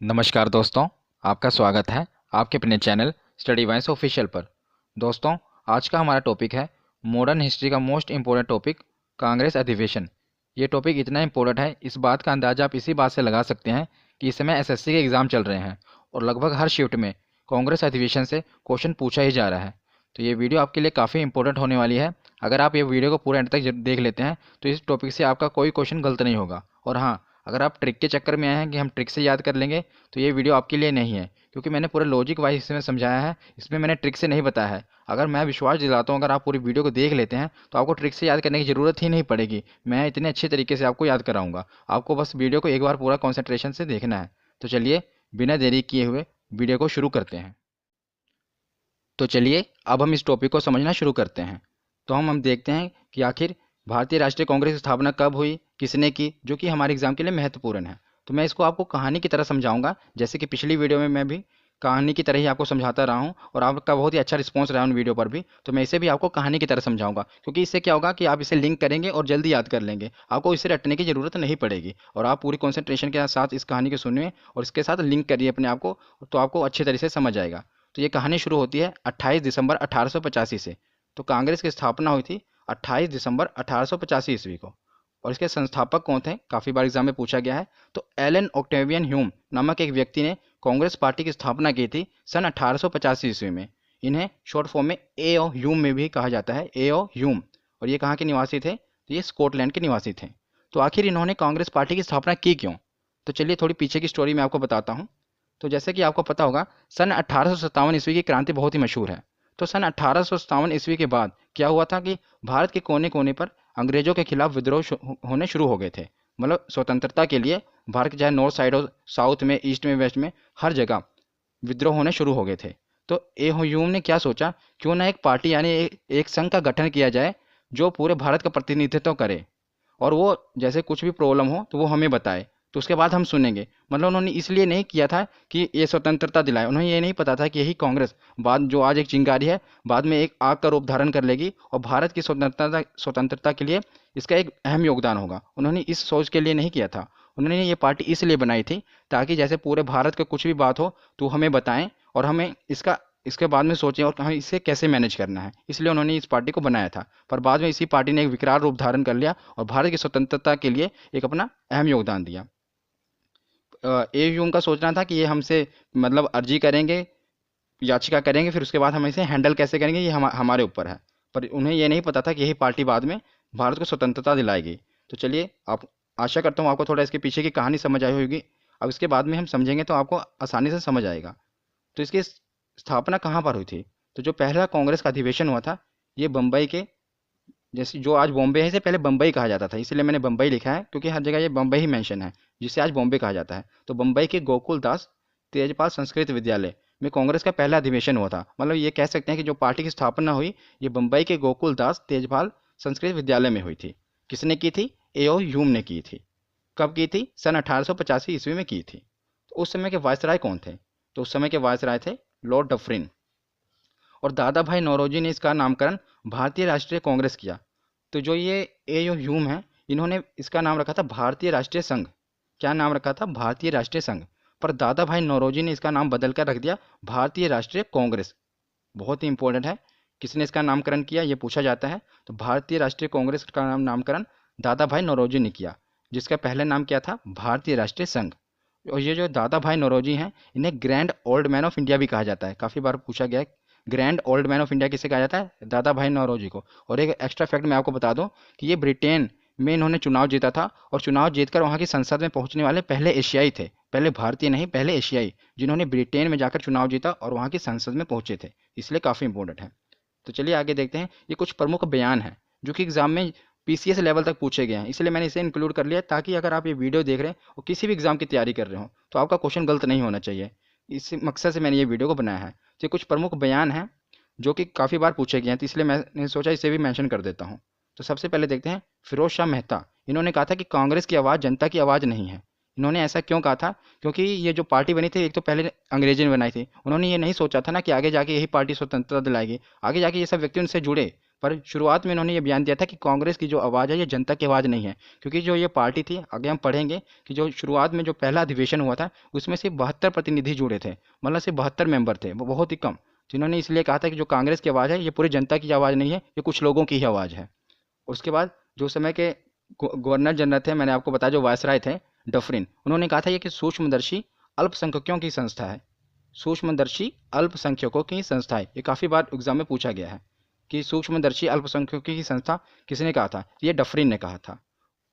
नमस्कार दोस्तों, आपका स्वागत है आपके अपने चैनल स्टडी वाइस ऑफिशियल पर। दोस्तों, आज का हमारा टॉपिक है मॉडर्न हिस्ट्री का मोस्ट इम्पोर्टेंट टॉपिक, कांग्रेस अधिवेशन। ये टॉपिक इतना इम्पोर्टेंट है, इस बात का अंदाज़ा आप इसी बात से लगा सकते हैं कि इस समय एसएससी के एग्ज़ाम चल रहे हैं और लगभग हर शिफ्ट में कांग्रेस अधिवेशन से क्वेश्चन पूछा ही जा रहा है। तो ये वीडियो आपके लिए काफ़ी इंपॉर्टेंट होने वाली है। अगर आप ये वीडियो को पूरे एंड तक देख लेते हैं तो इस टॉपिक से आपका कोई क्वेश्चन गलत नहीं होगा। और हाँ, अगर आप ट्रिक के चक्कर में आए हैं कि हम ट्रिक से याद कर लेंगे तो ये वीडियो आपके लिए नहीं है, क्योंकि मैंने पूरे लॉजिक वाइज इसमें समझाया है। इसमें मैंने ट्रिक से नहीं बताया है। अगर मैं विश्वास दिलाता हूँ, अगर आप पूरी वीडियो को देख लेते हैं तो आपको ट्रिक से याद करने की ज़रूरत ही नहीं पड़ेगी। मैं इतने अच्छे तरीके से आपको याद कराऊंगा। आपको बस वीडियो को एक बार पूरा कॉन्सेंट्रेशन से देखना है। तो चलिए, बिना देरी किए हुए वीडियो को शुरू करते हैं। तो चलिए, अब हम इस टॉपिक को समझना शुरू करते हैं। तो हम देखते हैं कि आखिर भारतीय राष्ट्रीय कांग्रेस की स्थापना कब हुई, किसने की, जो कि हमारे एग्जाम के लिए महत्वपूर्ण है। तो मैं इसको आपको कहानी की तरह समझाऊंगा, जैसे कि पिछली वीडियो में मैं भी कहानी की तरह ही आपको समझाता रहा हूँ और आपका बहुत ही अच्छा रिस्पॉन्स रहा उन वीडियो पर भी। तो मैं इसे भी आपको कहानी की तरह समझाऊंगा, क्योंकि इससे क्या होगा कि आप इसे लिंक करेंगे और जल्दी याद कर लेंगे। आपको इसे रटने की ज़रूरत नहीं पड़ेगी और आप पूरी कॉन्सेंट्रेशन के साथ इस कहानी को सुनिए और इसके साथ लिंक करिए अपने आप को, तो आपको अच्छे तरह से समझ आएगा। तो ये कहानी शुरू होती है 28 दिसंबर 1885 से। तो कांग्रेस की स्थापना हुई थी 28 दिसंबर 1885 ईस्वी को। और इसके संस्थापक कौन थे, काफ़ी बार एग्जाम में पूछा गया है। तो एलन ऑक्टेवियन ह्यूम नामक एक व्यक्ति ने कांग्रेस पार्टी की स्थापना की थी सन 1885 ईस्वी में। इन्हें शॉर्ट फॉर्म में ए ओ ह्यूम में भी कहा जाता है, ए ओ ह्यूम। और ये कहाँ के निवासी थे? तो ये स्कॉटलैंड के निवासी थे। तो आखिर इन्होंने कांग्रेस पार्टी की स्थापना की क्यों? तो चलिए, थोड़ी पीछे की स्टोरी मैं आपको बताता हूँ। तो जैसे कि आपको पता होगा, सन 1857 ईस्वी की क्रांति बहुत ही मशहूर है। तो सन 1857 ईस्वी के बाद क्या हुआ था कि भारत के कोने कोने पर अंग्रेजों के खिलाफ विद्रोह होने शुरू हो गए थे। मतलब स्वतंत्रता के लिए भारत के चाहे नॉर्थ साइड हो, साउथ में, ईस्ट में, वेस्ट में, हर जगह विद्रोह होने शुरू हो गए थे। तो ए ह्यूम ने क्या सोचा, क्यों ना एक पार्टी यानी एक संघ का गठन किया जाए जो पूरे भारत का प्रतिनिधित्व करे, और वो जैसे कुछ भी प्रॉब्लम हो तो वो हमें बताए, तो उसके बाद हम सुनेंगे। मतलब उन्होंने इसलिए नहीं किया था कि ये स्वतंत्रता दिलाए, उन्हें ये नहीं पता था कि यही कांग्रेस बाद जो आज एक चिंगारी है, बाद में एक आग का रूप धारण कर लेगी और भारत की स्वतंत्रता के लिए इसका एक अहम योगदान होगा। उन्होंने इस सोच के लिए नहीं किया था। उन्होंने ये पार्टी इसलिए बनाई थी ताकि जैसे पूरे भारत का कुछ भी बात हो तो हमें बताएं और हमें इसके बाद में सोचें और हमें इसे कैसे मैनेज करना है। इसलिए उन्होंने इस पार्टी को बनाया था। पर बाद में इसी पार्टी ने एक विकराल रूप धारण कर लिया और भारत की स्वतंत्रता के लिए एक अपना अहम योगदान दिया। ए यूं का सोचना था कि ये हमसे मतलब अर्जी करेंगे, याचिका करेंगे, फिर उसके बाद हम इसे हैंडल कैसे करेंगे ये हमारे ऊपर है। पर उन्हें ये नहीं पता था कि यही पार्टी बाद में भारत को स्वतंत्रता दिलाएगी। तो चलिए, आप आशा करता हूँ आपको थोड़ा इसके पीछे की कहानी समझ आई होगी। अब इसके बाद में हम समझेंगे तो आपको आसानी से समझ आएगा। तो इसकी स्थापना कहाँ पर हुई थी? तो जो पहला कांग्रेस का अधिवेशन हुआ था, ये बम्बई के, जैसे जो आज बॉम्बे है, इसे पहले बम्बई कहा जाता था, इसलिए मैंने बम्बई लिखा है क्योंकि हर जगह ये बम्बई ही मेंशन है, जिसे आज बॉम्बे कहा जाता है। तो बम्बई के गोकुल दास तेजपाल संस्कृत विद्यालय में कांग्रेस का पहला अधिवेशन हुआ था। मतलब ये कह सकते हैं कि जो पार्टी की स्थापना हुई, ये बम्बई के गोकुल दास तेजपाल संस्कृत विद्यालय में हुई थी। किसने की थी? ए.ओ. ह्यूम ने की थी। कब की थी? सन 1885 ईस्वी में की थी। तो उस समय के वायसराय कौन थे? तो उस समय के वायसराय थे लॉर्ड डफरिन। और दादा भाई नौरोजी ने इसका नामकरण भारतीय राष्ट्रीय कांग्रेस किया। तो जो ये ए ह्यूम है, इन्होंने इसका नाम रखा था भारतीय राष्ट्रीय संघ। क्या नाम रखा था? भारतीय राष्ट्रीय संघ। पर दादा भाई नौरोजी ने इसका नाम बदल कर रख दिया भारतीय राष्ट्रीय कांग्रेस। बहुत ही इंपॉर्टेंट है, किसने इसका नामकरण किया ये पूछा जाता है। तो भारतीय राष्ट्रीय कांग्रेस का नामकरण दादा भाई नौरोजी ने किया, जिसका पहले नाम क्या था? भारतीय राष्ट्रीय संघ। और ये जो दादा भाई नौरोजी हैं, इन्हें grand old man of India भी कहा जाता है। काफ़ी बार पूछा गया है, grand old man of India किसे कहा जाता है? दादा भाई नौरोजी को। और एक एक्स्ट्रा फैक्ट मैं आपको बता दूं कि ये ब्रिटेन में इन्होंने चुनाव जीता था और चुनाव जीतकर वहाँ की संसद में पहुँचने वाले पहले एशियाई थे। पहले भारतीय नहीं, पहले एशियाई, जिन्होंने ब्रिटेन में जाकर चुनाव जीता और वहाँ की संसद में पहुँचे थे। इसलिए काफ़ी इंपॉर्टेंट है। तो चलिए आगे देखते हैं। ये कुछ प्रमुख बयान हैं जो कि एग्जाम में पीसीएस लेवल तक पूछे गए हैं, इसलिए मैंने इसे इंक्लूड कर लिया ताकि अगर आप ये वीडियो देख रहे हैं और किसी भी एग्जाम की तैयारी कर रहे हो तो आपका क्वेश्चन गलत नहीं होना चाहिए। इस मकसद से मैंने ये वीडियो को बनाया है। तो ये कुछ प्रमुख बयान हैं जो कि काफ़ी बार पूछे गए हैं, तो इसलिए मैंने सोचा इसे भी मेंशन कर देता हूँ। तो सबसे पहले देखते हैं, फिरोज शाह मेहता। इन्होंने कहा था कि कांग्रेस की आवाज़ जनता की आवाज़ नहीं है। इन्होंने ऐसा क्यों कहा था? क्योंकि ये जो पार्टी बनी थी, एक तो पहले अंग्रेजी ने बनाई थी। उन्होंने ये नहीं सोचा था ना कि आगे जाके यही पार्टी स्वतंत्रता दिलाएगी, आगे जाके ये सब व्यक्ति उनसे जुड़े। पर शुरुआत में इन्होंने ये बयान दिया था कि कांग्रेस की जो आवाज़ है ये जनता की आवाज़ नहीं है, क्योंकि जो ये पार्टी थी, आगे हम पढ़ेंगे कि जो शुरुआत में जो पहला अधिवेशन हुआ था उसमें सिर्फ 72 प्रतिनिधि जुड़े थे, मतलब सिर्फ 72 मेंबर थे, वो बहुत ही कम। तो इन्होंने इसलिए कहा था कि जो कांग्रेस की आवाज़ है ये पूरी जनता की आवाज़ नहीं है, ये कुछ लोगों की ही आवाज़ है। उसके बाद जो समय के गवर्नर जनरल थे, मैंने आपको बताया जो वायसराय थे, डफरिन, उन्होंने कहा था ये कि सूक्ष्मदर्शी अल्पसंख्यकों की संस्था है। सूक्ष्मदर्शी अल्पसंख्यकों की संस्था है, ये काफ़ी बार एग्जाम में पूछा गया है कि सूक्ष्मदर्शी अल्पसंख्यकों की संस्था किसने कहा था, ये डफरिन ने कहा था।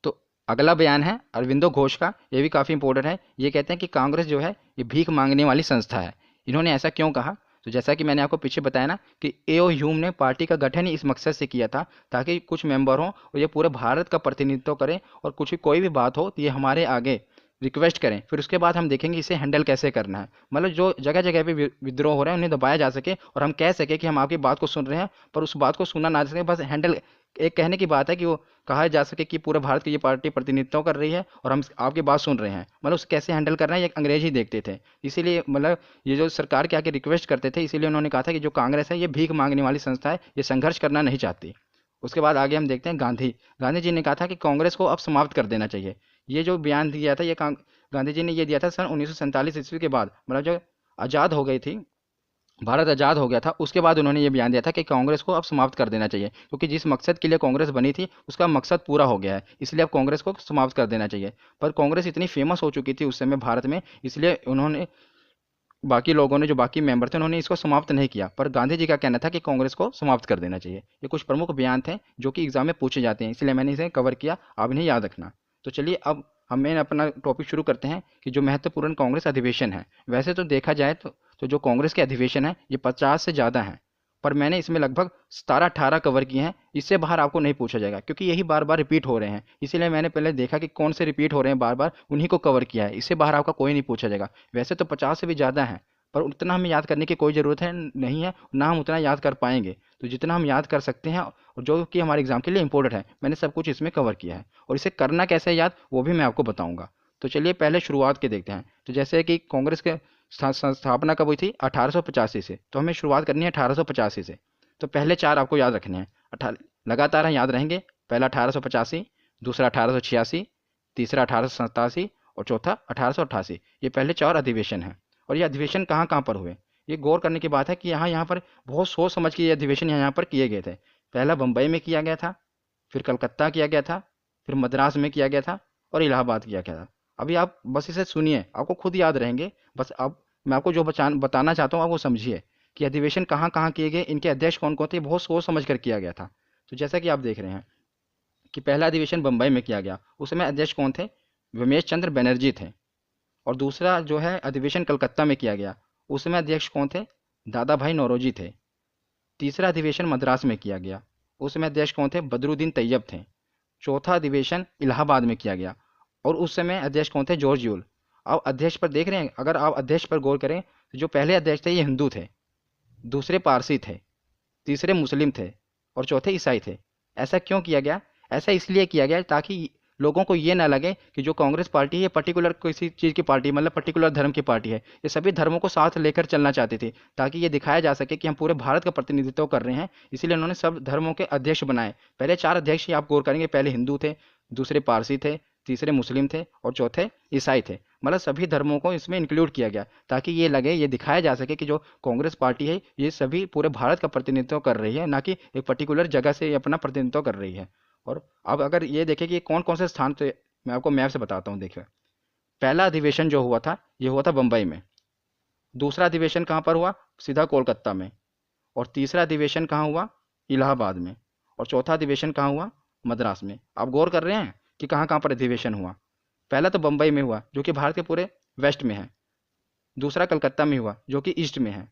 तो अगला बयान है अरविंदो घोष का, ये भी काफ़ी इंपॉर्टेंट है। ये कहते हैं कि कांग्रेस जो है ये भीख मांगने वाली संस्था है। इन्होंने ऐसा क्यों कहा? तो जैसा कि मैंने आपको पीछे बताया ना कि एओ ह्यूम ने पार्टी का गठन ही इस मकसद से किया था ताकि कुछ मेंबर हों और ये पूरे भारत का प्रतिनिधित्व करें, और कुछ कोई भी बात हो तो ये हमारे आगे रिक्वेस्ट करें, फिर उसके बाद हम देखेंगे इसे हैंडल कैसे करना है। मतलब जो जगह जगह पे विद्रोह हो रहे हैं उन्हें दबाया जा सके और हम कह सके कि हम आपकी बात को सुन रहे हैं, पर उस बात को सुनना ना सके, बस हैंडल एक कहने की बात है कि वो कहा जा सके कि पूरे भारत की ये पार्टी प्रतिनिधित्व कर रही है और हम आपकी बात सुन रहे हैं। मतलब उसे कैसे हैंडल करना है ये अंग्रेज ही देखते थे, इसीलिए मतलब ये जो सरकार के आके रिक्वेस्ट करते थे, इसीलिए उन्होंने कहा था कि जो कांग्रेस है ये भीख मांगने वाली संस्था है, ये संघर्ष करना नहीं चाहती। उसके बाद आगे हम देखते हैं गांधी। गांधी जी ने कहा था कि कांग्रेस को अब समाप्त कर देना चाहिए। ये जो बयान दिया था ये गांधी जी ने ये दिया था सन 1947 ईस्वी के बाद, मतलब जो आज़ाद हो गई थी, भारत आज़ाद हो गया था, उसके बाद उन्होंने ये बयान दिया था कि कांग्रेस को अब समाप्त कर देना चाहिए, क्योंकि जिस मकसद के लिए कांग्रेस बनी थी उसका मकसद पूरा हो गया है, इसलिए अब कांग्रेस को समाप्त कर देना चाहिए। पर कांग्रेस इतनी फेमस हो चुकी थी उस समय भारत में, इसलिए उन्होंने बाकी लोगों ने जो बाकी मेंबर थे उन्होंने इसको समाप्त नहीं किया। पर गांधी जी का कहना था कि कांग्रेस को समाप्त कर देना चाहिए। ये कुछ प्रमुख बयान थे जो कि एग्जाम में पूछे जाते हैं, इसलिए मैंने इसे कवर किया, आप इन्हें याद रखना। तो चलिए अब हमें अपना टॉपिक शुरू करते हैं कि जो महत्वपूर्ण कांग्रेस अधिवेशन है। वैसे तो देखा जाए तो जो कांग्रेस के अधिवेशन है ये 50 से ज़्यादा हैं, पर मैंने इसमें लगभग 17-18 कवर किए हैं। इससे बाहर आपको नहीं पूछा जाएगा, क्योंकि यही बार बार रिपीट हो रहे हैं, इसीलिए मैंने पहले देखा कि कौन से रिपीट हो रहे हैं बार बार, उन्हीं को कवर किया है। इससे बाहर आपका कोई नहीं पूछा जाएगा। वैसे तो 50 से भी ज़्यादा है, पर उतना हमें याद करने की कोई ज़रूरत है नहीं है, ना हम उतना याद कर पाएंगे। तो जितना हम याद कर सकते हैं और जो कि हमारे एग्जाम के लिए इंपॉर्टेंट है, मैंने सब कुछ इसमें कवर किया है, और इसे करना कैसे है याद वो भी मैं आपको बताऊंगा। तो चलिए पहले शुरुआत के देखते हैं। तो जैसे कि कांग्रेस के स्थापना कब हुई थी? 1885 से। तो हमें शुरुआत करनी है 1885 से। तो पहले चार आपको याद रखने हैं, लगातार हम याद रहेंगे। पहला 1885, दूसरा 1886, तीसरा 1887 और चौथा 1888। ये पहले चार अधिवेशन हैं। और ये अधिवेशन कहाँ कहाँ पर हुए, ये गौर करने की बात है कि यहाँ यहाँ पर बहुत सोच समझ के ये अधिवेशन यहाँ पर किए गए थे। पहला बम्बई में किया गया था, फिर कलकत्ता किया गया था, फिर मद्रास में किया गया था, और इलाहाबाद किया गया था। अभी आप बस इसे सुनिए, आपको खुद याद रहेंगे। बस अब मैं आपको जो बताना चाहता हूँ आप वो समझिए कि अधिवेशन कहाँ कहाँ किए गए, इनके अध्यक्ष कौन कौन थे, बहुत सोच समझ कर किया गया था। तो जैसा कि आप देख रहे हैं कि पहला अधिवेशन बम्बई में किया गया, उस समय अध्यक्ष कौन थे? रमेश चंद्र बनर्जी थे। और दूसरा जो है अधिवेशन कलकत्ता में किया गया, उस समय अध्यक्ष कौन थे? दादा भाई नौरोजी थे। तीसरा अधिवेशन मद्रास में किया गया, उस समय अध्यक्ष कौन थे? बदरुद्दीन तैयब थे। चौथा अधिवेशन इलाहाबाद में किया गया, और उस समय अध्यक्ष कौन थे? George Yule. अब अध्यक्ष पर देख रहे हैं, अगर आप अध्यक्ष पर गौर करें तो जो पहले अध्यक्ष थे ये हिंदू थे, दूसरे पारसी थे, तीसरे मुस्लिम थे, और चौथे ईसाई थे। ऐसा क्यों किया गया? ऐसा इसलिए किया गया ताकि लोगों को ये ना लगे कि जो कांग्रेस पार्टी है ये पर्टिकुलर किसी चीज़ की पार्टी, मतलब पर्टिकुलर धर्म की पार्टी है। ये सभी धर्मों को साथ लेकर चलना चाहती थी, ताकि ये दिखाया जा सके कि हम पूरे भारत का प्रतिनिधित्व कर रहे हैं। इसीलिए उन्होंने सब धर्मों के अध्यक्ष बनाए। पहले चार अध्यक्ष ही आप गौर करेंगे, पहले हिंदू थे, दूसरे पारसी थे, तीसरे मुस्लिम थे, और चौथे ईसाई थे। मतलब सभी धर्मों को इसमें इंक्लूड किया गया, ताकि ये लगे, ये दिखाया जा सके कि जो कांग्रेस पार्टी है ये सभी पूरे भारत का प्रतिनिधित्व कर रही है, ना कि एक पर्टिकुलर जगह से ये अपना प्रतिनिधित्व कर रही है। और अब अगर ये देखें कि कौन कौन से स्थान थे, मैं आपको मैप से बताता हूँ। देखिए पहला अधिवेशन जो हुआ था ये हुआ था बम्बई में, दूसरा अधिवेशन कहाँ पर हुआ? सीधा कोलकाता में, और तीसरा अधिवेशन कहाँ हुआ? इलाहाबाद में, और चौथा अधिवेशन कहाँ हुआ? मद्रास में। आप गौर कर रहे हैं कि कहाँ कहाँ पर अधिवेशन हुआ? पहला तो बम्बई में हुआ जो कि भारत के पूरे वेस्ट में है, दूसरा कलकत्ता में हुआ जो कि ईस्ट में है,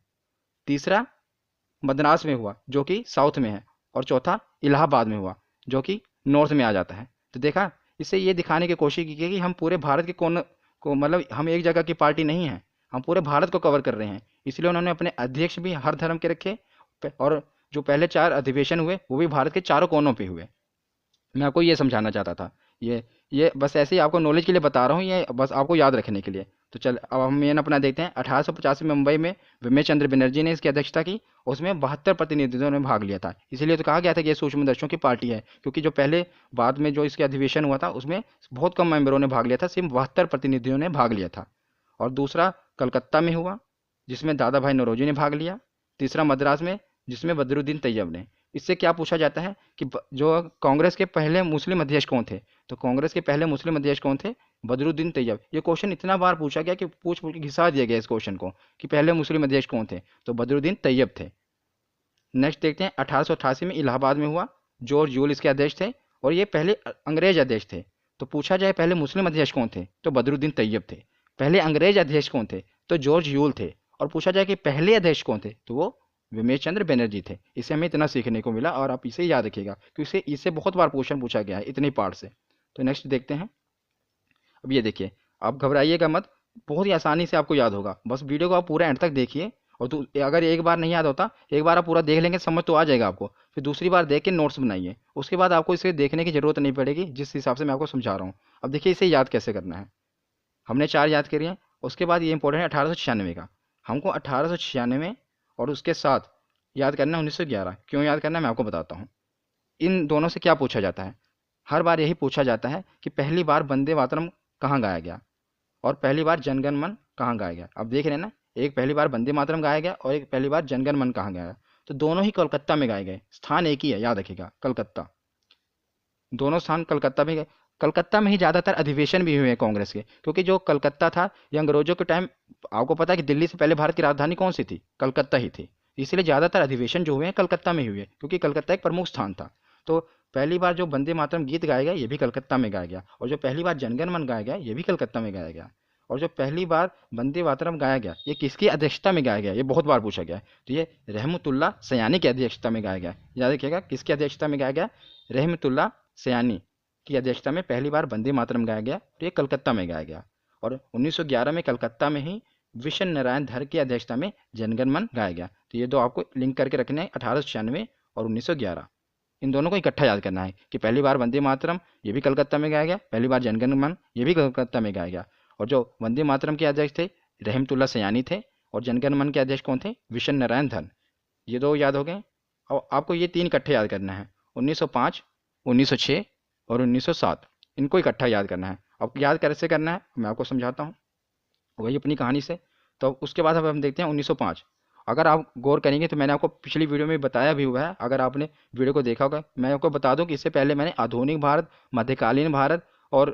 तीसरा मद्रास में हुआ जो कि साउथ में है, और चौथा इलाहाबाद में हुआ जो कि नॉर्थ में आ जाता है। तो देखा, इससे ये दिखाने की कोशिश की कि हम पूरे भारत के कोन को, मतलब हम एक जगह की पार्टी नहीं है, हम पूरे भारत को कवर कर रहे हैं। इसलिए उन्होंने अपने अध्यक्ष भी हर धर्म के रखे, और जो पहले चार अधिवेशन हुए वो भी भारत के चारों कोनों पे हुए। मैं आपको ये समझाना चाहता था। ये बस ऐसे ही आपको नॉलेज के लिए बता रहा हूँ, ये बस आपको याद रखने के लिए। तो चल अब हम मेन अपना देखते हैं। 1885 में मुंबई में विमेश चंद्र बनर्जी ने इसकी अध्यक्षता की। उसमें 72 प्रतिनिधियों ने भाग लिया था। इसीलिए तो कहा गया था कि ये सूक्ष्मदर्शियों की पार्टी है, क्योंकि जो पहले बाद में जो इसके अधिवेशन हुआ था उसमें बहुत कम मेंबरों ने भाग लिया था, सिर्फ 72 प्रतिनिधियों ने भाग लिया था। और दूसरा कलकत्ता में हुआ, जिसमें दादा भाई नौरोजी ने भाग लिया। तीसरा मद्रास में, जिसमें बदरुद्दीन तैयब ने। इससे क्या पूछा जाता है कि जो कांग्रेस के पहले मुस्लिम अध्यक्ष कौन थे, तो कांग्रेस के पहले मुस्लिम अध्यक्ष कौन थे? बदरुद्दीन तैयब। ये क्वेश्चन इतना बार पूछा गया कि पूछ पूछ के घिसा दिया गया इस क्वेश्चन को कि पहले मुस्लिम अध्यक्ष कौन थे, तो बदरुद्दीन तैयब थे। नेक्स्ट देखते हैं 1888 में इलाहाबाद में हुआ। जॉर्ज यूल इसके अध्यक्ष थे और ये पहले अंग्रेज अध्यक्ष थे। तो पूछा जाए पहले मुस्लिम अध्यक्ष कौन थे, तो बदरुद्दीन तैयब थे। पहले अंग्रेज अध्यक्ष कौन थे, तो जॉर्ज यूल थे। और पूछा जाए कि पहले अध्यक्ष कौन थे, तो वो विमेश चंद्र बनर्जी थे। इससे हमें इतना सीखने को मिला और आप इसे याद रखिएगा क्योंकि इससे बहुत बार क्वेश्चन पूछा गया है इतने पार्ट से। तो नेक्स्ट देखते हैं। अब ये देखिए, आप घबराइएगा मत, बहुत ही आसानी से आपको याद होगा। बस वीडियो को आप पूरा एंड तक देखिए और अगर एक बार नहीं याद होता, एक बार आप पूरा देख लेंगे समझ तो आ जाएगा आपको। फिर दूसरी बार देख के नोट्स बनाइए, उसके बाद आपको इसे देखने की जरूरत नहीं पड़ेगी जिस हिसाब से मैं आपको समझा रहा हूँ। अब देखिए इसे याद कैसे करना है। हमने 4 याद करी हैं। उसके बाद ये इंपॉर्टेंट है 1896 का। हमको 1896 और उसके साथ याद करना है 1911। क्यों याद करना है मैं आपको बताता हूँ। इन दोनों से क्या पूछा जाता है? हर बार यही पूछा जाता है कि पहली बार वंदे मातरम कहाँ गाया गया और पहली बार जनगण मन कहाँ गाया गया। अब देख रहे हैं ना, एक पहली बार वंदे मातरम गाया गया और एक पहली बार जनगण मन कहाँ गाया। तो दोनों ही कोलकाता में गाए गए, स्थान एक ही है, याद रखिएगा, कलकत्ता। दोनों स्थान कलकत्ता में गए। कलकत्ता में ही ज़्यादातर अधिवेशन भी हुए हैं कांग्रेस के, क्योंकि जो कलकत्ता था ये अंग्रेजों के टाइम, आपको पता है कि दिल्ली से पहले भारत की राजधानी कौन सी थी? कलकत्ता ही थी। इसलिए ज़्यादातर अधिवेशन जो हुए हैं कलकत्ता में ही हुए, क्योंकि कलकत्ता एक प्रमुख स्थान था। तो पहली बार जो वंदे मातरम गीत गाया गया ये भी कलकत्ता में गाया गया, और जो पहली बार जनगण मन गाया गया ये भी कलकत्ता में गाया गया। और जो पहली बार वंदे मातरम गाया गया ये किसकी अध्यक्षता में गाया गया, ये बहुत बार पूछा गया है। तो ये रहमतुल्लाह सयानी की अध्यक्षता में गाया गया। याद रखिएगा किसकी अध्यक्षता में गाया गया? रहमतुल्लाह सयानी की अध्यक्षता में पहली बार वंदे मातरम गाया गया, तो ये कलकत्ता में गाया गया। और 1911 में कलकत्ता में ही विश्व नारायण धर की अध्यक्षता में जनगण मन गाया गया। तो ये दो आपको लिंक करके रखने हैं, 1896 और 1911। इन दोनों को इकट्ठा याद करना है कि पहली बार वंदे मातरम ये भी कलकत्ता में गाया गया, पहली बार जनगण मन ये भी कलकत्ता में गाया गया। और जो वंदे मातरम के अध्यक्ष थे रहमतुल्लाह सयानी थे, और जनगण मन के अध्यक्ष कौन थे? विश्व नारायण धन। ये दो याद हो गए। और आपको ये 3 इकट्ठे याद करना है, 1905, 1906 और 1907। इनको इकट्ठा याद करना है। अब याद कैसे करना है मैं आपको समझाता हूँ, वही अपनी कहानी से। तो उसके बाद अब हम देखते हैं 1905। अगर आप गौर करेंगे तो मैंने आपको पिछली वीडियो में बताया भी हुआ है, अगर आपने वीडियो को देखा होगा। मैं आपको बता दूं कि इससे पहले मैंने आधुनिक भारत, मध्यकालीन भारत और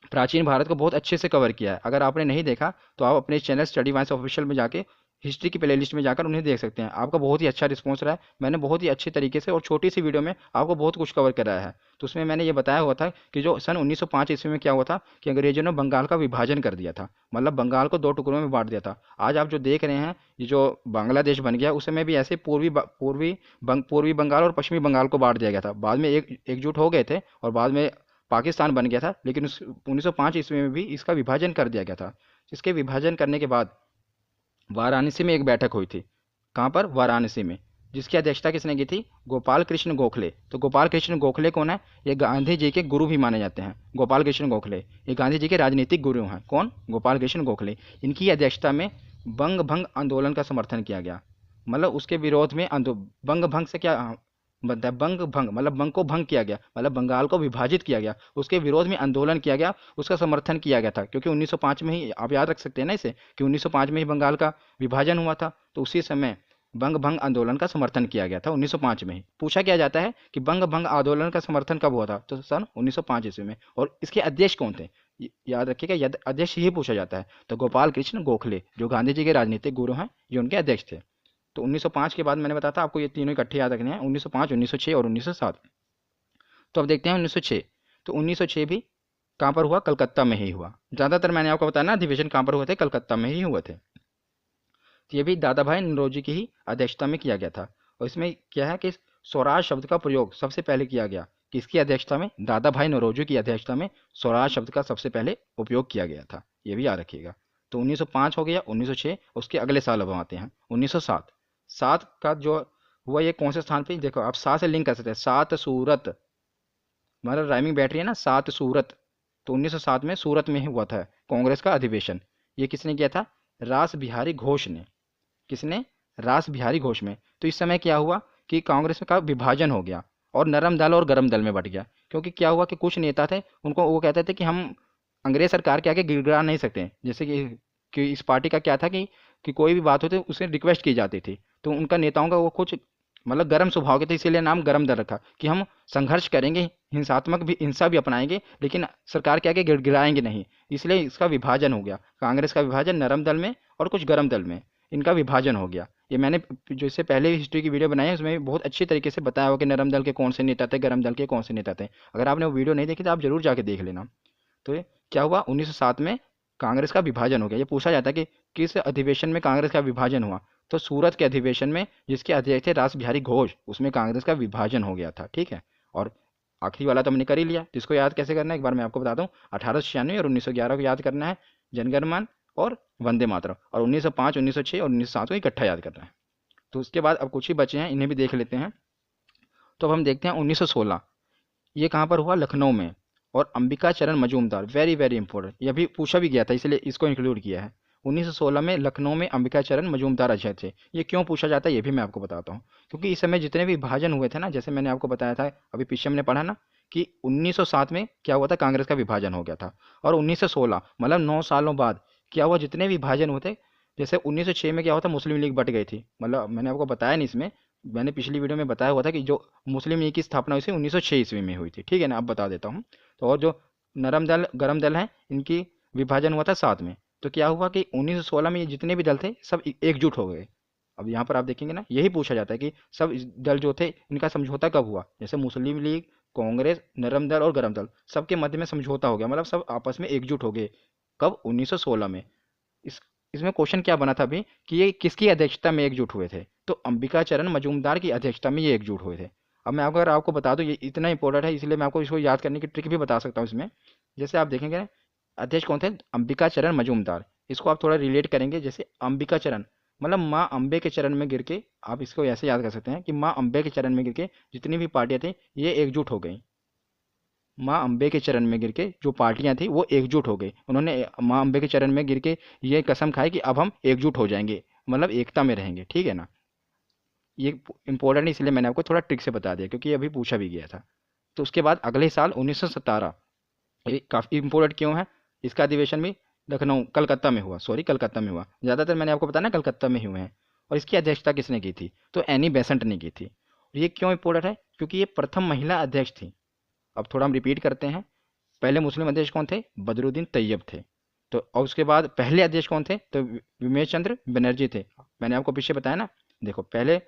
प्राचीन भारत को बहुत अच्छे से कवर किया है। अगर आपने नहीं देखा तो आप अपने चैनल स्टडी वाइंस ऑफिशियल में जाके हिस्ट्री की प्लेलिस्ट में जाकर उन्हें देख सकते हैं। आपका बहुत ही अच्छा रिस्पॉन्स रहा है। मैंने बहुत ही अच्छे तरीके से और छोटी सी वीडियो में आपको बहुत कुछ कवर कराया है। तो उसमें मैंने ये बताया हुआ था कि जो सन 1905 ईस्वी में क्या हुआ था कि अंग्रेजों ने बंगाल का विभाजन कर दिया था, मतलब बंगाल को 2 टुकड़ों में बांट दिया था। आज आप जो देख रहे हैं ये जो बांग्लादेश बन गया, उस समय भी ऐसे पूर्वी बंगाल और पश्चिमी बंगाल को बांट दिया गया था। बाद में एकजुट हो गए थे और बाद में पाकिस्तान बन गया था, लेकिन 1905 ईस्वी में भी इसका विभाजन कर दिया गया था। इसके विभाजन करने के बाद वाराणसी में एक बैठक हुई थी। कहाँ पर? वाराणसी में। जिसकी अध्यक्षता किसने की थी? गोपाल कृष्ण गोखले। तो गोपाल कृष्ण गोखले कौन है? ये गांधी जी के गुरु भी माने जाते हैं। गोपाल कृष्ण गोखले ये गांधी जी के राजनीतिक गुरु हैं। कौन? गोपाल कृष्ण गोखले। इनकी अध्यक्षता में बंग भंग आंदोलन का समर्थन किया गया, मतलब उसके विरोध में बंग भंग से क्या बनता है? बंग भंग मतलब बंग को भंग किया गया, मतलब बंगाल को विभाजित किया गया, उसके विरोध में आंदोलन किया गया, उसका समर्थन किया गया था। क्योंकि 1905 में ही, आप याद रख सकते हैं ना इसे, कि 1905 में ही बंगाल का विभाजन हुआ था। तो उसी समय बंग भंग आंदोलन का समर्थन किया गया था 1905 में ही। पूछा क्या जाता है कि बंग भंग आंदोलन का समर्थन कब हुआ था? तो सन 1905 ईस्वी में। और इसके अध्यक्ष कौन थे? याद रखिएगा, अध्यक्ष ही पूछा जाता है। तो गोपाल कृष्ण गोखले जो गांधी जी के राजनीतिक गुरु हैं, ये उनके अध्यक्ष थे। तो 1905 के बाद मैंने बताया था आपको ये तीनों इकट्ठे याद रखने हैं, 1905, 1906 और 1907। तो अब देखते हैं 1906। तो 1906 भी कहाँ पर हुआ? कलकत्ता में ही हुआ। ज़्यादातर मैंने आपको बताया ना अधिवेशन कहाँ पर हुए थे? कलकत्ता में ही हुए थे। तो ये भी दादा भाई नौरोजी की ही अध्यक्षता में किया गया था। और इसमें क्या है कि स्वराज शब्द का प्रयोग सबसे पहले किया गया। किसकी अध्यक्षता में? दादा भाई नौरोजी की अध्यक्षता में स्वराज शब्द का सबसे पहले उपयोग किया गया था। ये भी याद रखिएगा। तो 1905 हो गया, 1906, उसके अगले साल अब आते हैं 1907। 7 का जो हुआ ये कौन से स्थान पे? देखो आप 7 से लिंक कर सकते हैं। 7 सूरत, मतलब राइमिंग बैठ रही है ना, 7 सूरत। तो 1907 में सूरत में ही हुआ था कांग्रेस का अधिवेशन। ये किसने किया था? रास बिहारी घोष ने। किसने? रास बिहारी घोष में। तो इस समय क्या हुआ कि कांग्रेस का विभाजन हो गया और नरम दल और गरम दल में बट गया। क्योंकि क्या हुआ कि कुछ नेता थे, उनको वो कहते थे कि हम अंग्रेज सरकार के आगे गिड़गिड़ा नहीं सकते। जैसे कि इस पार्टी का क्या था कि कोई भी बात होती उसे रिक्वेस्ट की जाती थी, तो उनका नेताओं का वो कुछ मतलब गर्म स्वभाव के थे, इसीलिए नाम गरम दल रखा कि हम संघर्ष करेंगे, हिंसा भी अपनाएंगे, लेकिन सरकार के आगे गिड़गिड़ाएंगे नहीं। इसलिए इसका विभाजन हो गया, कांग्रेस का विभाजन नरम दल में और कुछ गरम दल में, इनका विभाजन हो गया। ये मैंने जो इससे पहले हिस्ट्री की वीडियो बनाई है उसमें बहुत अच्छी तरीके से बताया हुआ कि नरम दल के कौन से नेता थे, गरम दल के कौन से नेता थे। अगर आपने वो वीडियो नहीं देखी तो आप जरूर जाके देख लेना। तो ये क्या हुआ, 1907 में कांग्रेस का विभाजन हो गया। ये पूछा जाता है कि किस अधिवेशन में कांग्रेस का विभाजन हुआ, तो सूरत के अधिवेशन में, जिसके अध्यक्ष थे रास बिहारी घोष, उसमें कांग्रेस का विभाजन हो गया था। ठीक है। और आखिरी वाला तो हमने कर ही लिया, तो इसको याद कैसे करना है एक बार मैं आपको बताता हूँ। 1896 और 1911 को याद करना है, जनगणमन और वंदे मातरम, और 1905, 1906 और 1907 को इकट्ठा याद करना है। तो उसके बाद अब कुछ ही बचे हैं, इन्हें भी देख लेते हैं। तो अब हम देखते हैं 1916, ये कहाँ पर हुआ? लखनऊ में। और अंबिका चरण मजूमदार, वेरी वेरी इंपॉर्टेंट, ये भी पूछा भी गया था इसलिए इसको इंक्लूड किया है। 1916 में लखनऊ में अंबिका चरण मजूमदार अध्यक्ष थे। ये क्यों पूछा जाता है ये भी मैं आपको बताता हूँ। क्योंकि इस समय जितने भी विभाजन हुए थे ना, जैसे मैंने आपको बताया था अभी पीछे हमने पढ़ा ना कि 1907 में क्या हुआ था, कांग्रेस का विभाजन हो गया था। और 1916 मतलब 9 सालों बाद क्या हुआ, जितने भी विभाजन हुए थे, जैसे 1906 में क्या हुआ था, मुस्लिम लीग बट गई थी। मतलब मैंने आपको बताया नहीं इसमें, मैंने पिछली वीडियो में बताया हुआ था कि जो मुस्लिम लीग की स्थापना हुई थी 1906 ईस्वी में हुई थी। ठीक है ना, अब बता देता हूँ। तो और जो नरम दल गरम दल हैं, इनकी विभाजन हुआ था 7 में। तो क्या हुआ कि 1916 में ये जितने भी दल थे सब एकजुट हो गए। अब यहाँ पर आप देखेंगे ना, यही पूछा जाता है कि सब दल जो थे इनका समझौता कब हुआ। जैसे मुस्लिम लीग, कांग्रेस, नरम दल और गरम दल, सबके मध्य में समझौता हो गया, मतलब सब आपस में एकजुट हो गए। कब? 1916 में। इस इसमें क्वेश्चन क्या बना था अभी कि ये किसकी अध्यक्षता में एकजुट हुए थे, तो अंबिका चरण मजूमदार की अध्यक्षता में ये एकजुट हुए थे। अब मैं अगर आपको बता दूं, ये इतना इंपॉर्टेंट है इसलिए मैं आपको इसको याद करने की ट्रिक भी बता सकता हूँ इसमें। जैसे आप देखेंगे ना, अध्यक्ष कौन थे? अंबिका चरण मजूमदार। इसको आप थोड़ा रिलेट करेंगे, जैसे अंबिका चरण मतलब माँ अम्बे के चरण में गिर के, आप इसको ऐसे याद कर सकते हैं कि माँ अम्बे के चरण में गिर के जितनी भी पार्टियां थी ये एकजुट हो गई। माँ अम्बे के चरण में गिर के जो पार्टियां थी वो एकजुट हो गई। उन्होंने माँ अम्बे के चरण में गिर के ये कसम खाई कि अब हम एकजुट हो जाएंगे, मतलब एकता में रहेंगे। ठीक है ना, ये इंपॉर्टेंट है इसलिए मैंने आपको थोड़ा ट्रिक से बता दिया, क्योंकि ये अभी पूछा भी गया था। तो उसके बाद अगले साल 1917, ये काफ़ी इंपॉर्टेंट क्यों है, इसका अधिवेशन भी लखनऊ कलकत्ता में हुआ, सॉरी कलकत्ता में हुआ। ज़्यादातर मैंने आपको बताया ना कलकत्ता में ही हुए हैं। और इसकी अध्यक्षता किसने की थी, तो एनी बेसेंट ने की थी। और ये क्यों इंपॉर्टेंट है, क्योंकि ये प्रथम महिला अध्यक्ष थी। अब थोड़ा हम रिपीट करते हैं। पहले मुस्लिम अध्यक्ष कौन थे? बदरुद्दीन तैयब थे। तो और उसके बाद पहले अध्यक्ष कौन थे? तो विमेश चंद्र बनर्जी थे। मैंने आपको पीछे बताया ना, देखो पहले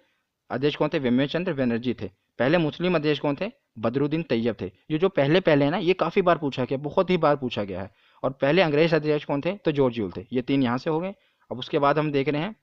अध्यक्ष कौन थे? विमेश चंद्र बनर्जी थे। पहले मुस्लिम अध्यक्ष कौन थे? बदरुद्दीन तैयब थे। ये जो पहले पहले है ना, ये काफी बार पूछा गया, बहुत ही बार पूछा गया है। और पहले अंग्रेज अध्यक्ष कौन थे? तो जॉर्ज यूल थे। ये 3 यहाँ से हो गए। अब उसके बाद हम देख रहे हैं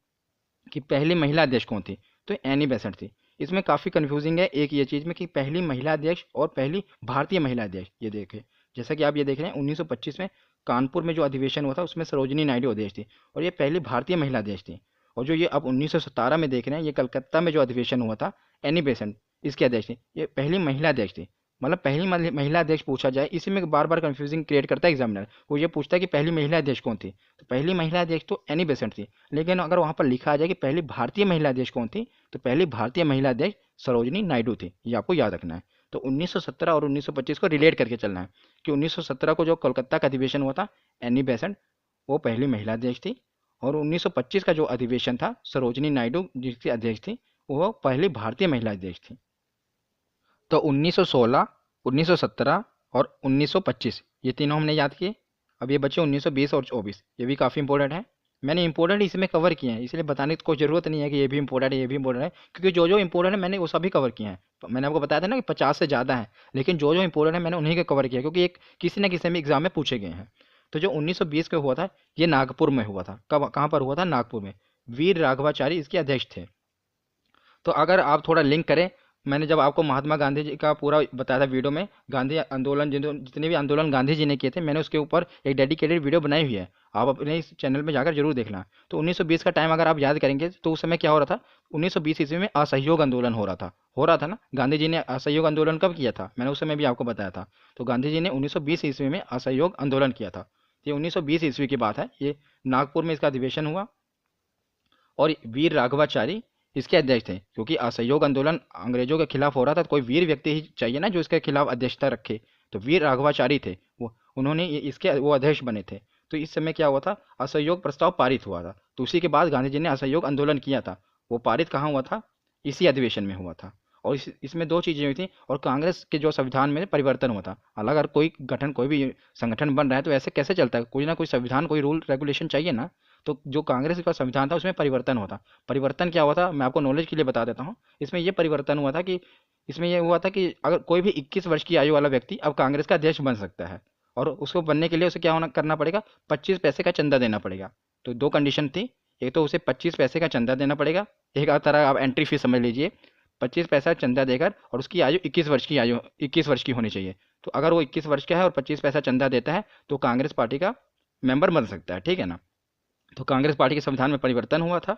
कि पहली महिला अध्यक्ष कौन थी, तो एनी बेसेंट थी। इसमें काफ़ी कंफ्यूजिंग है एक ये चीज़ में कि पहली महिला अध्यक्ष और पहली भारतीय महिला अध्यक्ष। ये देखें, जैसा कि आप ये देख रहे हैं 1925 में कानपुर में जो अधिवेशन हुआ था उसमें सरोजिनी नायडू अध्यक्ष थी, और ये पहली भारतीय महिला अध्यक्ष थी। और जो ये अब 1917 में देख रहे हैं, ये कलकत्ता में जो अधिवेशन हुआ था, एनी बेसेंट इसके अध्यक्ष थी। ये पहली महिला अध्यक्ष थी, मतलब पहली महिला अध्यक्ष पूछा जाए, इसी में बार बार कंफ्यूजिंग क्रिएट करता है एग्जामिनर। वो ये पूछता है कि पहली महिला अध्यक्ष कौन थी, तो पहली महिला अध्यक्ष तो एनी बेसेंट थी। लेकिन अगर वहाँ पर लिखा आ जाए कि पहली भारतीय महिला अध्यक्ष कौन थी, तो पहली भारतीय महिला अध्यक्ष सरोजिनी नायडू थी। ये आपको याद रखना है। तो 1917 और 1925 को रिलेट करके चलना है कि 1917 को जो कोलकाता का अधिवेशन हुआ था, एनी बेसेंट वो पहली महिला अध्यक्ष थी, और 1925 का जो अधिवेशन था सरोजिनी नायडू जिसकी अध्यक्ष थी, वो पहली भारतीय महिला अध्यक्ष थी। तो 1916, 1917 और 1925 ये तीनों हमने याद किए। अब ये बचे 1920 और 24, ये भी काफ़ी इंपॉर्टेंट है। मैंने इंपॉर्टेंट इसमें कवर किए हैं, इसलिए बताने की कोई ज़रूरत नहीं है कि ये भी इंपॉर्टेंट है, ये भी इंपॉर्टेंट है, क्योंकि जो जो इंपॉर्टेंट है मैंने वो सभी कवर किए हैं। तो मैंने आपको बताया था ना कि 50 से ज़्यादा है, लेकिन जो जो इंपॉर्टेंट है मैंने उन्हीं के कवर किया, क्योंकि एक किसी न किसी में एग्जाम में पूछे गए हैं। तो जो 1920 का हुआ था, ये नागपुर में हुआ था। कब, कहाँ पर हुआ था? नागपुर में। वीर राघवाचारी इसके अध्यक्ष थे। तो अगर आप थोड़ा लिंक करें, मैंने जब आपको महात्मा गांधी जी का पूरा बताया था वीडियो में, गांधी आंदोलन जितने भी आंदोलन गांधी जी ने किए थे, मैंने उसके ऊपर एक डेडिकेटेड वीडियो बनाई हुई है, आप अपने इस चैनल में जाकर जरूर देखना। तो 1920 का टाइम अगर आप याद करेंगे तो उस समय क्या हो रहा था, 1920 ईस्वी में असहयोग आंदोलन हो रहा था ना। गांधी जी ने असहयोग आंदोलन कब किया था, मैंने उस समय भी आपको बताया था। तो गांधी जी ने 1920 ईस्वी में असहयोग आंदोलन किया था। ये 1920 ईस्वी की बात है। ये नागपुर में इसका अधिवेशन हुआ और वीर राघवाचारी इसके अध्यक्ष थे, क्योंकि असहयोग आंदोलन अंग्रेजों के खिलाफ हो रहा था, तो कोई वीर व्यक्ति ही चाहिए ना जो इसके खिलाफ अध्यक्षता रखे। तो वीर राघवाचारी थे वो, उन्होंने इसके वो अध्यक्ष बने थे। तो इस समय क्या हुआ था, असहयोग प्रस्ताव पारित हुआ था। तो उसी के बाद गांधी जी ने असहयोग आंदोलन किया था। वो पारित कहाँ हुआ था, इसी अधिवेशन में हुआ था। और इसमें दो चीज़ें हुई थी, और कांग्रेस के जो संविधान में परिवर्तन हुआ था। अलग अगर कोई गठन, कोई भी संगठन बन रहा है तो ऐसे कैसे चलता है, कोई ना कोई संविधान, कोई रूल रेगुलेशन चाहिए ना। तो जो कांग्रेस का संविधान था उसमें परिवर्तन हुआ था। परिवर्तन क्या हुआ था, मैं आपको नॉलेज के लिए बता देता हूँ। इसमें यह परिवर्तन हुआ था कि इसमें यह हुआ था कि अगर कोई भी 21 वर्ष की आयु वाला व्यक्ति अब कांग्रेस का अध्यक्ष बन सकता है, और उसको बनने के लिए उसे क्या होना करना पड़ेगा, 25 पैसे का चंदा देना पड़ेगा। तो दो कंडीशन थी, एक तो उसे 25 पैसे का चंदा देना पड़ेगा, एक तरह आप एंट्री फीस समझ लीजिए। 25 पैसा चंदा देकर, और उसकी आयु 21 वर्ष की होनी चाहिए। तो अगर वो 21 वर्ष का है और 25 पैसा चंदा देता है तो कांग्रेस पार्टी का मेंबर बन सकता है, ठीक है ना। तो कांग्रेस पार्टी के संविधान में परिवर्तन हुआ था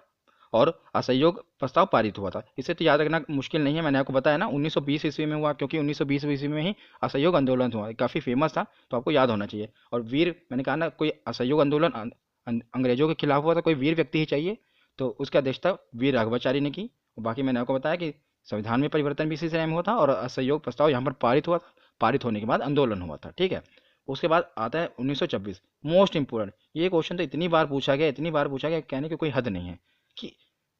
और असहयोग प्रस्ताव पारित हुआ था। इसे तो याद रखना मुश्किल नहीं है, मैंने आपको बताया ना 1920 ईस्वी में हुआ, क्योंकि 1920 ईस्वी में ही असहयोग आंदोलन हुआ, काफ़ी फेमस था, तो आपको याद होना चाहिए। और वीर, मैंने कहा ना, कोई असहयोग आंदोलन अंग्रेजों के खिलाफ हुआ था, कोई वीर व्यक्ति ही चाहिए। तो उसका अध्यक्षता वीर राघवाचारी ने की। और बाकी मैंने आपको बताया कि संविधान में परिवर्तन भी इसी समय में हुआ था, और असहयोग प्रस्ताव यहाँ पर पारित हुआ था। पारित होने के बाद आंदोलन हुआ था, ठीक है। उसके बाद आता है 1926, मोस्ट इंपोर्टेंट। ये क्वेश्चन तो इतनी बार पूछा गया, इतनी बार पूछा गया, कहने की कोई हद नहीं है कि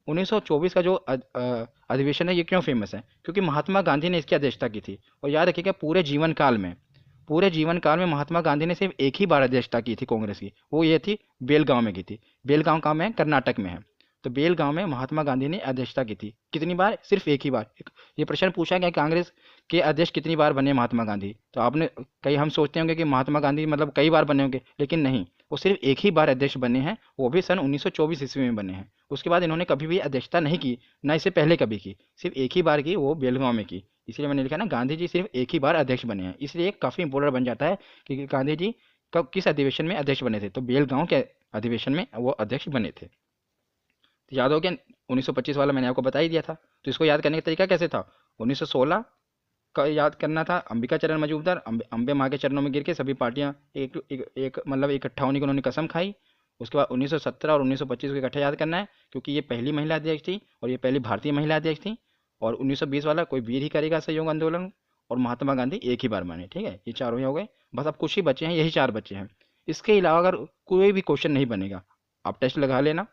1924 का जो अधिवेशन है ये क्यों फेमस है, क्योंकि महात्मा गांधी ने इसकी अध्यक्षता की थी। और याद रखिएगा, पूरे जीवन काल में महात्मा गांधी ने सिर्फ एक ही बार अध्यक्षता की थी कांग्रेस की, वो ये थी बेलगांव में की थी। बेलगांव कहाँ में है, कर्नाटक में है। तो बेलगांव में महात्मा गांधी ने अध्यक्षता की थी, कितनी बार, सिर्फ एक ही बार। ये प्रश्न पूछा गया कांग्रेस के अध्यक्ष कितनी बार बने महात्मा गांधी, तो आपने कई, हम सोचते होंगे कि महात्मा गांधी मतलब कई बार बने होंगे, लेकिन नहीं, वो सिर्फ एक ही बार अध्यक्ष बने हैं, वो भी सन 1924 ईस्वी में बने हैं। उसके बाद इन्होंने कभी भी अध्यक्षता नहीं की, ना इससे पहले कभी की, सिर्फ एक ही बार की, वो बेलगांव में की। इसलिए मैंने लिखा ना, गांधी जी सिर्फ एक ही बार अध्यक्ष बने हैं, इसलिए काफ़ी इंपॉर्टेंट बन जाता है कि गांधी जी कब किस अधिवेशन में अध्यक्ष बने थे, तो बेलगांव के अधिवेशन में वो अध्यक्ष बने थे। तो याद हो गया, 1925 वाला मैंने आपको बता ही दिया था। तो इसको याद करने का तरीका कैसे था, 1916 का याद करना था, अंबिका चरण मजूमदार, अंबे माँ के चरणों में गिर के सभी पार्टियां एक मतलब इकट्ठा होने की उन्होंने कसम खाई। उसके बाद 1917 और 1925 को इकट्ठा याद करना है, क्योंकि ये पहली महिला अध्यक्ष थी और ये पहली भारतीय महिला अध्यक्ष थी। और 1920 वाला कोई वीर ही करेगा सहयोग आंदोलन, और महात्मा गांधी एक ही बार बने, ठीक है। ये चारों ही हो गए, बस अब कुछ ही बचे हैं, यही चार बचे हैं। इसके अलावा अगर कोई भी क्वेश्चन नहीं बनेगा, आप टेस्ट लगा लेना,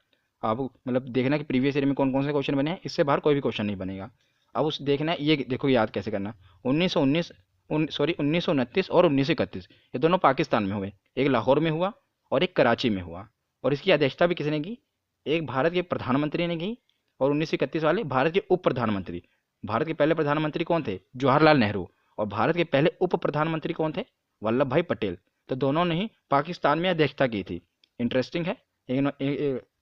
आप मतलब देखना कि प्रीवियस ईयर में कौन कौन से क्वेश्चन बने हैं, इससे बाहर कोई भी क्वेश्चन नहीं बनेगा। अब उस देखना है, ये देखो याद कैसे करना। 1919 1929 और 1931 ये दोनों पाकिस्तान में हुए, एक लाहौर में हुआ और एक कराची में हुआ। और इसकी अध्यक्षता भी किसने की, एक भारत के प्रधानमंत्री ने की, और 1931 वाले भारत के उप प्रधानमंत्री। भारत के पहले प्रधानमंत्री कौन थे, जवाहरलाल नेहरू, और भारत के पहले उप प्रधानमंत्री कौन थे, वल्लभ भाई पटेल। तो दोनों ने ही पाकिस्तान में अध्यक्षता की थी। इंटरेस्टिंग है।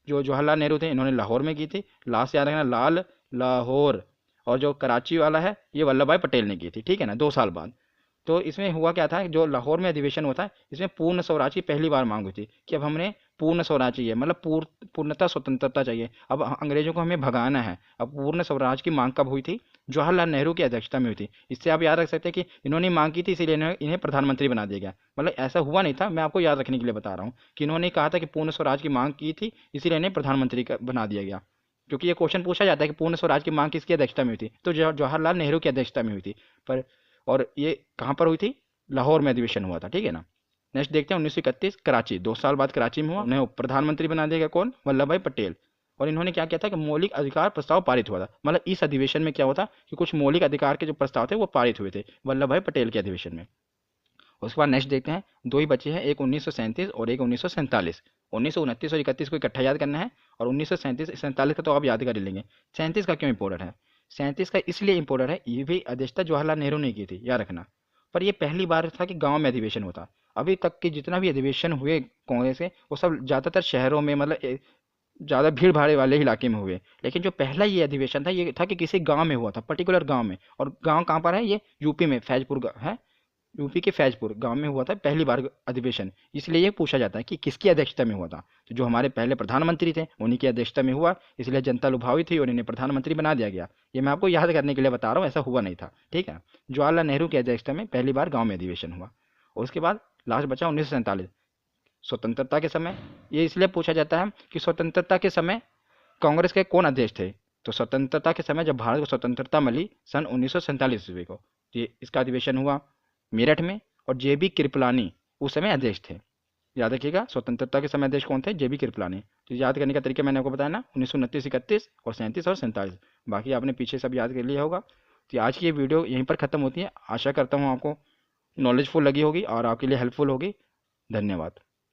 जो जवाहरलाल नेहरू थे इन्होंने लाहौर में की थी, लास्ट याद रखना, लाल लाहौर। और जो कराची वाला है ये वल्लभ भाई पटेल ने की थी, ठीक है ना, 2 साल बाद। तो इसमें हुआ क्या था, जो लाहौर में अधिवेशन हुआ था, इसमें पूर्ण स्वराज की पहली बार मांग हुई थी कि अब हमने पूर्ण स्वराज चाहिए, मतलब पूर्णतः स्वतंत्रता चाहिए, अब अंग्रेजों को हमें भगाना है। अब पूर्ण स्वराज की मांग कब हुई थी, जवाहरलाल नेहरू की अध्यक्षता में हुई थी। इससे आप याद रख सकते हैं कि इन्होंने मांग की थी, इसीलिए इन्हें प्रधानमंत्री बना दिया गया। मतलब ऐसा हुआ नहीं था, मैं आपको याद रखने के लिए बता रहा हूँ कि इन्होंने कहा था कि पूर्ण स्वराज की मांग की थी, इसीलिए इन्हें प्रधानमंत्री बना दिया गया। क्योंकि ये क्वेश्चन पूछा जाता है कि पूर्ण स्वराज की मांग किसकी अध्यक्षता में हुई थी, तो जवाहरलाल नेहरू की अध्यक्षता में हुई थी। पर और ये कहाँ पर हुई थी, लाहौर में अधिवेशन हुआ था, ठीक है ना। नेक्स्ट देखते हैं 1931 कराची, 2 साल बाद कराची में हुआ। उन्हें प्रधानमंत्री बना दिया गया, कौन, वल्लभ भाई पटेल। और इन्होंने क्या किया था कि मौलिक अधिकार प्रस्ताव पारित हुआ था। मतलब इस अधिवेशन में क्या हुआ था कि कुछ मौलिक अधिकार के जो प्रस्ताव थे वो पारित हुए थे वल्लभ भाई पटेल के अधिवेशन में। उसके बाद नेक्स्ट देखते हैं, दो ही बचे हैं, एक 1937 और एक 1947। 1929 और 31 को इकट्ठा याद करना है, और 1937 का तो आप याद कर ही लेंगे। 37 का क्यों इंपॉर्टेंट है, 37 का इसलिए इंपॉर्टेंट है, ये भी अध्यक्षता जवाहरलाल नेहरू ने की थी, याद रखना। पर ये पहली बार था कि गांव में अधिवेशन होता। अभी तक के जितना भी अधिवेशन हुए कांग्रेस के, वो सब ज़्यादातर शहरों में, मतलब ज़्यादा भीड़ भाड़ वाले इलाके में हुए। लेकिन जो पहला ये अधिवेशन था, ये था कि किसी गांव में हुआ था, पर्टिकुलर गांव में। और गांव कहाँ पर है, ये यूपी में, फैजपुर है, यूपी के फैजपुर गांव में हुआ था पहली बार अधिवेशन। इसलिए ये पूछा जाता है कि किसकी अध्यक्षता में हुआ था, तो जो हमारे पहले प्रधानमंत्री थे उन्हीं की अध्यक्षता में हुआ, इसलिए जनता लुभावी थी और इन्हें प्रधानमंत्री बना दिया गया। ये मैं आपको याद करने के लिए बता रहा हूँ, ऐसा हुआ नहीं था, ठीक है। जवाहरलाल नेहरू की अध्यक्षता में पहली बार गाँव में अधिवेशन हुआ। और उसके बाद लास्ट बचा 1947। स्वतंत्रता के समय, ये इसलिए पूछा जाता है कि स्वतंत्रता के समय कांग्रेस के कौन अध्यक्ष थे। तो स्वतंत्रता के समय जब भारत को स्वतंत्रता मिली सन 1947 ईस्वी को, ये इसका अधिवेशन हुआ मेरठ में, और JB कृपलानी उस समय अध्यक्ष थे। याद रखिएगा, स्वतंत्रता के समय अध्यक्ष कौन थे? JB कृपलानी। तो याद करने का तरीका मैंने आपको बताया ना, 1929, 31 और 37 और 47। बाकी आपने पीछे सब याद कर लिया होगा। तो आज की ये वीडियो यहीं पर ख़त्म होती है। आशा करता हूँ आपको नॉलेजफुल लगी होगी और आपके लिए हेल्पफुल होगी। धन्यवाद।